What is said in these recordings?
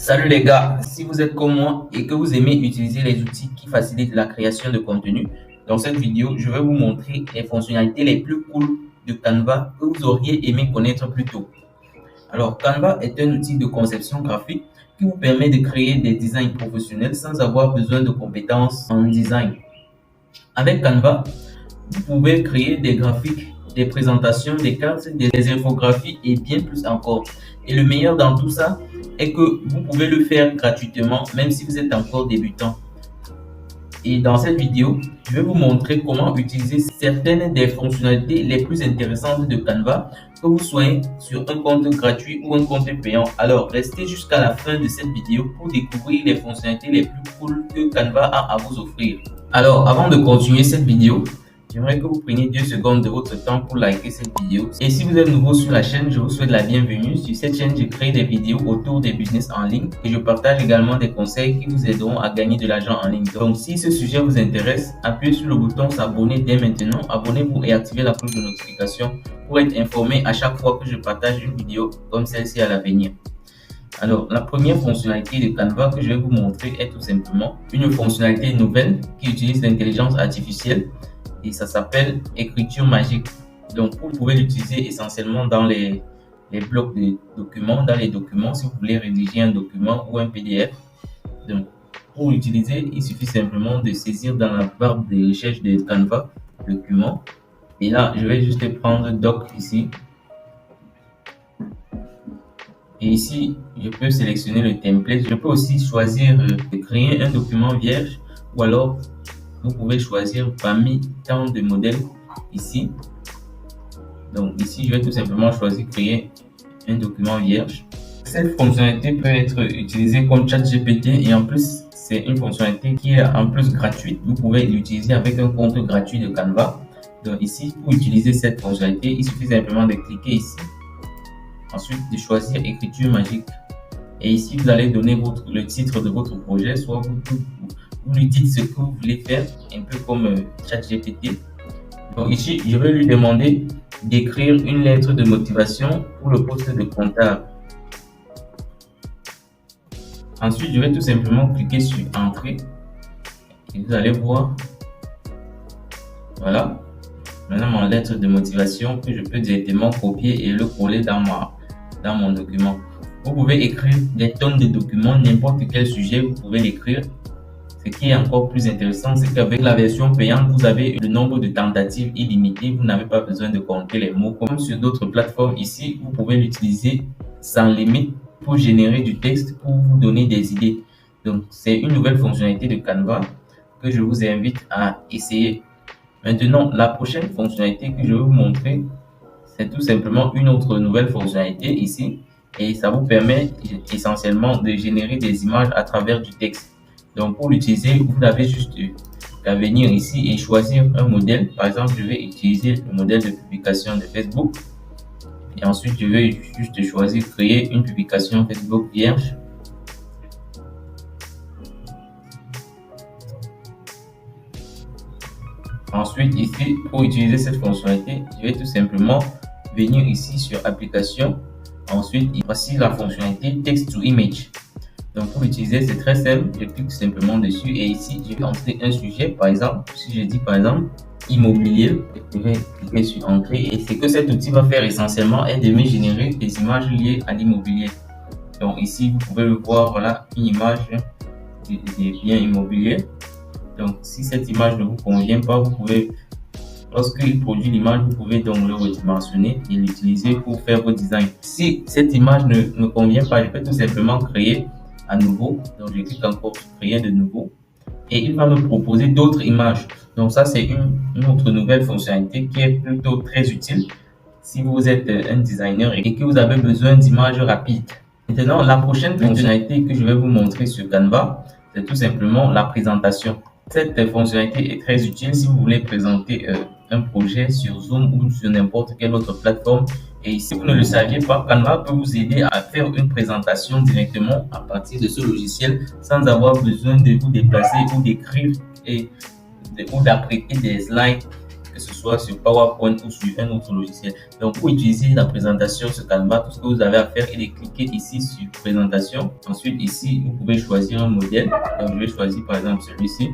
Salut les gars, si vous êtes comme moi et que vous aimez utiliser les outils qui facilitent la création de contenu, dans cette vidéo, je vais vous montrer les fonctionnalités les plus cool de Canva que vous auriez aimé connaître plus tôt. Alors, Canva est un outil de conception graphique qui vous permet de créer des designs professionnels sans avoir besoin de compétences en design. Avec Canva, vous pouvez créer des graphiques, des présentations, des cartes, des infographies et bien plus encore. Et le meilleur dans tout ça est que vous pouvez le faire gratuitement même si vous êtes encore débutant. Et dans cette vidéo, je vais vous montrer comment utiliser certaines des fonctionnalités les plus intéressantes de Canva, que vous soyez sur un compte gratuit ou un compte payant. Alors, restez jusqu'à la fin de cette vidéo pour découvrir les fonctionnalités les plus cool que Canva a à vous offrir. Alors, avant de continuer cette vidéo, j'aimerais que vous preniez 2 secondes de votre temps pour liker cette vidéo. Et si vous êtes nouveau sur la chaîne, je vous souhaite la bienvenue. Sur cette chaîne, je crée des vidéos autour des business en ligne et je partage également des conseils qui vous aideront à gagner de l'argent en ligne. Donc, si ce sujet vous intéresse, appuyez sur le bouton s'abonner dès maintenant. Abonnez-vous et activez la cloche de notification pour être informé à chaque fois que je partage une vidéo comme celle-ci à l'avenir. Alors, la première fonctionnalité de Canva que je vais vous montrer est tout simplement une fonctionnalité nouvelle qui utilise l'intelligence artificielle. Et ça s'appelle écriture magique. Donc, vous pouvez l'utiliser essentiellement dans les blocs de documents, dans les documents, si vous voulez rédiger un document ou un PDF. Donc, pour l'utiliser, il suffit simplement de saisir dans la barre de recherche de Canva, document. Et là, je vais juste prendre doc ici. Et ici, je peux sélectionner le template. Je peux aussi choisir de créer un document vierge ou alors vous pouvez choisir parmi tant de modèles ici. Donc ici, je vais tout simplement choisir créer un document vierge. Cette fonctionnalité peut être utilisée comme ChatGPT et en plus, c'est une fonctionnalité qui est en plus gratuite. Vous pouvez l'utiliser avec un compte gratuit de Canva. Donc ici, pour utiliser cette fonctionnalité, il suffit simplement de cliquer ici. Ensuite, de choisir écriture magique. Et ici, vous allez donner le titre de votre projet, soit vous lui dites ce que vous voulez faire, un peu comme ChatGPT. Donc ici, je vais lui demander d'écrire une lettre de motivation pour le poste de comptable. Ensuite, je vais tout simplement cliquer sur Entrée. Et vous allez voir, voilà, maintenant mon lettre de motivation que je peux directement copier et le coller dans mon document. Vous pouvez écrire des tonnes de documents, n'importe quel sujet, vous pouvez l'écrire. Ce qui est encore plus intéressant, c'est qu'avec la version payante, vous avez le nombre de tentatives illimité. Vous n'avez pas besoin de compter les mots. Comme sur d'autres plateformes ici, vous pouvez l'utiliser sans limite pour générer du texte, pour vous donner des idées. Donc, c'est une nouvelle fonctionnalité de Canva que je vous invite à essayer. Maintenant, la prochaine fonctionnalité que je vais vous montrer, c'est tout simplement une autre nouvelle fonctionnalité ici. Et ça vous permet essentiellement de générer des images à travers du texte. Donc, pour l'utiliser, vous avez juste qu'à venir ici et choisir un modèle. Par exemple, je vais utiliser le modèle de publication de Facebook. Et ensuite, je vais juste choisir créer une publication Facebook vierge. Ensuite, ici, pour utiliser cette fonctionnalité, je vais tout simplement venir ici sur application. Ensuite, voici la fonctionnalité text to image. Donc, pour l'utiliser, c'est très simple. Je clique simplement dessus et ici, je vais entrer un sujet. Par exemple, si je dis par exemple immobilier, je vais cliquer sur Entrée. Et ce que cet outil va faire essentiellement est de me générer des images liées à l'immobilier. Donc, ici, vous pouvez le voir, voilà, une image des biens immobiliers. Donc, si cette image ne vous convient pas, vous pouvez, lorsqu'il produit l'image, vous pouvez donc le redimensionner et l'utiliser pour faire vos designs. Si cette image ne me convient pas, je peux tout simplement créer à nouveau. Donc, je clique encore sur créer de nouveau et il va me proposer d'autres images. Donc, ça, c'est une autre nouvelle fonctionnalité qui est plutôt très utile si vous êtes un designer et que vous avez besoin d'images rapides. Maintenant, la prochaine fonctionnalité que je vais vous montrer sur Canva, c'est tout simplement la présentation. Cette fonctionnalité est très utile si vous voulez présenter un projet sur Zoom ou sur n'importe quelle autre plateforme. Et si vous ne le saviez pas, Canva peut vous aider à faire une présentation directement à partir de ce logiciel sans avoir besoin de vous déplacer ou d'écrire ou d'apprêter des slides que ce soit sur PowerPoint ou sur un autre logiciel. Donc, pour utiliser la présentation sur Canva, tout ce que vous avez à faire est de cliquer ici sur présentation. Ensuite, ici, vous pouvez choisir un modèle. Donc, je vais choisir par exemple celui-ci.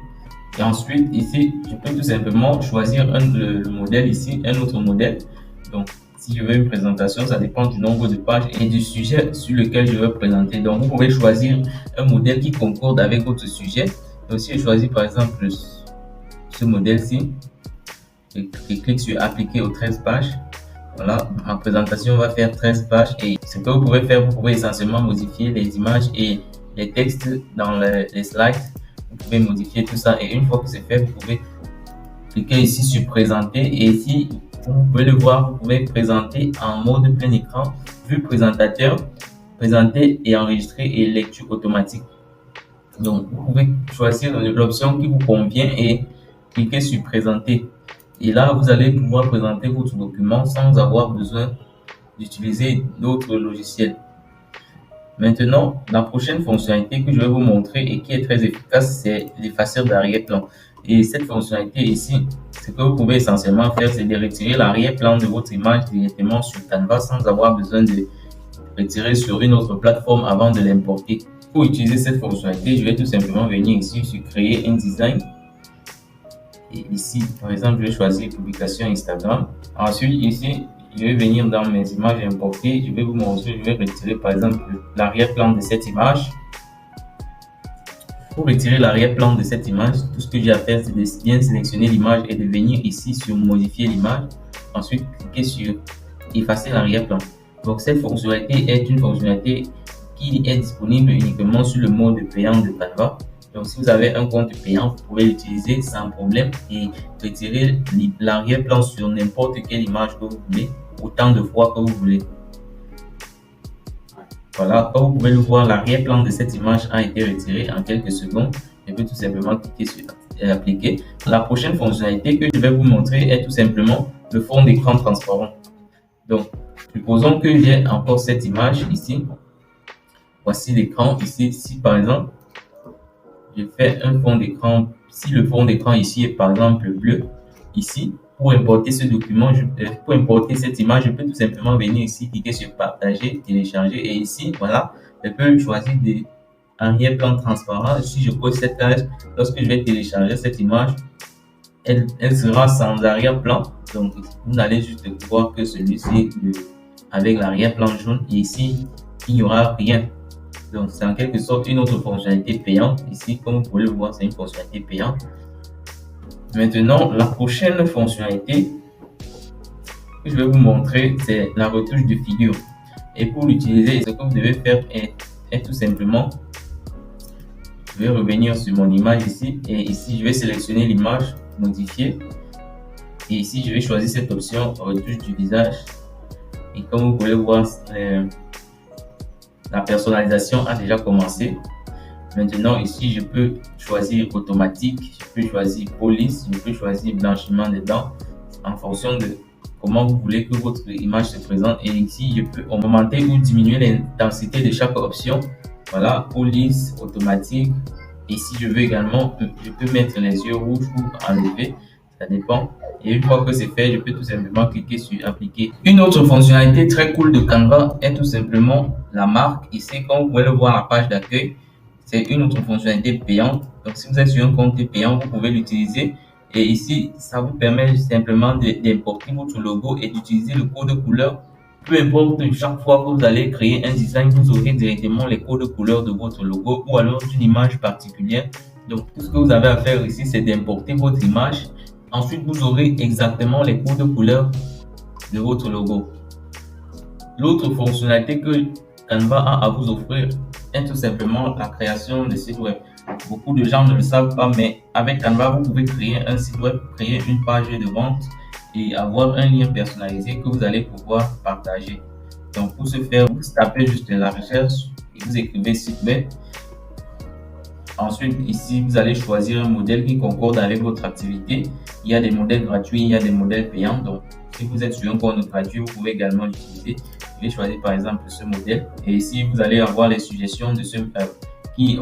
Et ensuite, ici, je peux tout simplement choisir le modèle ici, un autre modèle. Donc, si je veux une présentation, ça dépend du nombre de pages et du sujet sur lequel je veux présenter. Donc, vous pouvez choisir un modèle qui concorde avec votre sujet. Donc, si je choisis par exemple ce modèle-ci, je clique sur appliquer aux 13 pages. Voilà, ma présentation va faire 13 pages et ce que vous pouvez faire, vous pouvez essentiellement modifier les images et les textes dans les slides. Vous pouvez modifier tout ça et une fois que c'est fait, vous pouvez cliquer ici sur présenter et ici, vous pouvez le voir, vous pouvez présenter en mode plein écran, vue présentateur, présenter et enregistrer et lecture automatique. Donc, vous pouvez choisir l'option qui vous convient et cliquer sur présenter. Et là, vous allez pouvoir présenter votre document sans avoir besoin d'utiliser d'autres logiciels. Maintenant, la prochaine fonctionnalité que je vais vous montrer et qui est très efficace, c'est l'effaceur d'arrière-plan. Et cette fonctionnalité ici, ce que vous pouvez essentiellement faire, c'est de retirer l'arrière-plan de votre image directement sur Canva sans avoir besoin de retirer sur une autre plateforme avant de l'importer. Pour utiliser cette fonctionnalité, je vais tout simplement venir ici sur créer un design. Et ici, par exemple, je vais choisir publication Instagram. Ensuite, ici, je vais venir dans mes images importées. Je vais vous montrer, je vais retirer par exemple l'arrière-plan de cette image. Pour retirer l'arrière-plan de cette image, tout ce que j'ai à faire, c'est de bien sélectionner l'image et de venir ici sur modifier l'image. Ensuite, cliquer sur effacer l'arrière-plan. Donc, cette fonctionnalité est une fonctionnalité qui est disponible uniquement sur le mode payant de Canva. Donc, si vous avez un compte payant, vous pouvez l'utiliser sans problème et retirer l'arrière-plan sur n'importe quelle image que vous voulez, autant de fois que vous voulez. Voilà, comme vous pouvez le voir, l'arrière-plan de cette image a été retiré en quelques secondes. Je peux tout simplement cliquer sur appliquer. La prochaine fonctionnalité que je vais vous montrer est tout simplement le fond d'écran transparent. Donc, supposons que j'ai encore cette image ici. Voici l'écran ici. Si par exemple, je fais un fond d'écran, si le fond d'écran ici est par exemple bleu, ici, pour importer ce document, pour importer cette image, je peux tout simplement venir ici, cliquer sur partager, télécharger et ici, voilà, je peux choisir des arrière-plan transparent. Si je pose cette case, lorsque je vais télécharger cette image, elle sera sans arrière-plan. Donc, vous n'allez juste voir que celui-ci avec l'arrière-plan jaune et ici, il n'y aura rien. Donc, c'est en quelque sorte une autre fonctionnalité payante. Ici, comme vous pouvez le voir, c'est une fonctionnalité payante. Maintenant, la prochaine fonctionnalité que je vais vous montrer, c'est la retouche de figure. Et pour l'utiliser, ce que vous devez faire est tout simplement, je vais revenir sur mon image ici. Et ici, je vais sélectionner l'image, modifier. Et ici, je vais choisir cette option retouche du visage. Et comme vous pouvez le voir, la personnalisation a déjà commencé. Maintenant, ici, je peux choisir automatique, je peux choisir police, je peux choisir blanchiment des dents en fonction de comment vous voulez que votre image se présente. Et ici, je peux augmenter ou diminuer l'intensité de chaque option. Voilà, police, automatique. Et si je veux également, je peux mettre les yeux rouges ou enlever, ça dépend. Et une fois que c'est fait, je peux tout simplement cliquer sur appliquer. Une autre fonctionnalité très cool de Canva est tout simplement la marque. Ici, comme vous pouvez le voir, la page d'accueil, c'est une autre fonctionnalité payante. Donc, si vous êtes sur un compte payant, vous pouvez l'utiliser. Et ici, ça vous permet simplement d'importer votre logo et d'utiliser le code couleur. Peu importe, chaque fois que vous allez créer un design, vous aurez directement les codes couleurs de votre logo ou alors d'une image particulière. Donc, tout ce que vous avez à faire ici, c'est d'importer votre image. Ensuite, vous aurez exactement les codes couleurs de votre logo. L'autre fonctionnalité que Canva a à vous offrir est tout simplement la création de sites web. Beaucoup de gens ne le savent pas, mais avec Canva, vous pouvez créer un site web, créer une page de vente et avoir un lien personnalisé que vous allez pouvoir partager. Donc, pour ce faire, vous tapez juste la recherche et vous écrivez site web. Ensuite, ici, vous allez choisir un modèle qui concorde avec votre activité. Il y a des modèles gratuits, il y a des modèles payants. Donc, si vous êtes sur un compte gratuit, vous pouvez également l'utiliser. Je vais choisir par exemple ce modèle. Et ici, vous allez avoir les suggestions de ceux qui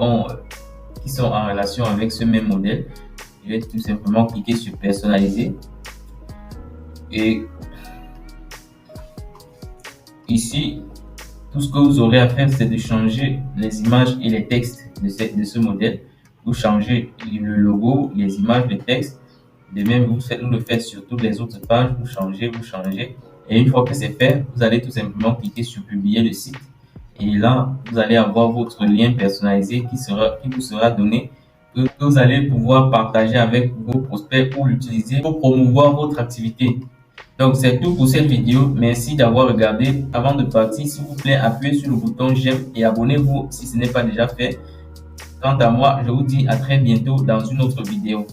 sont en relation avec ce même modèle. Je vais tout simplement cliquer sur personnaliser. Et ici, tout ce que vous aurez à faire, c'est de changer les images et les textes de ce modèle. Vous changez le logo, les images, les textes. De même, vous le faites sur toutes les autres pages. Vous changez. Et une fois que c'est fait, vous allez tout simplement cliquer sur publier le site. Et là, vous allez avoir votre lien personnalisé qui vous sera donné, que vous allez pouvoir partager avec vos prospects pour l'utiliser pour promouvoir votre activité. Donc, c'est tout pour cette vidéo. Merci d'avoir regardé. Avant de partir, s'il vous plaît, appuyez sur le bouton j'aime et abonnez-vous si ce n'est pas déjà fait. Quant à moi, je vous dis à très bientôt dans une autre vidéo.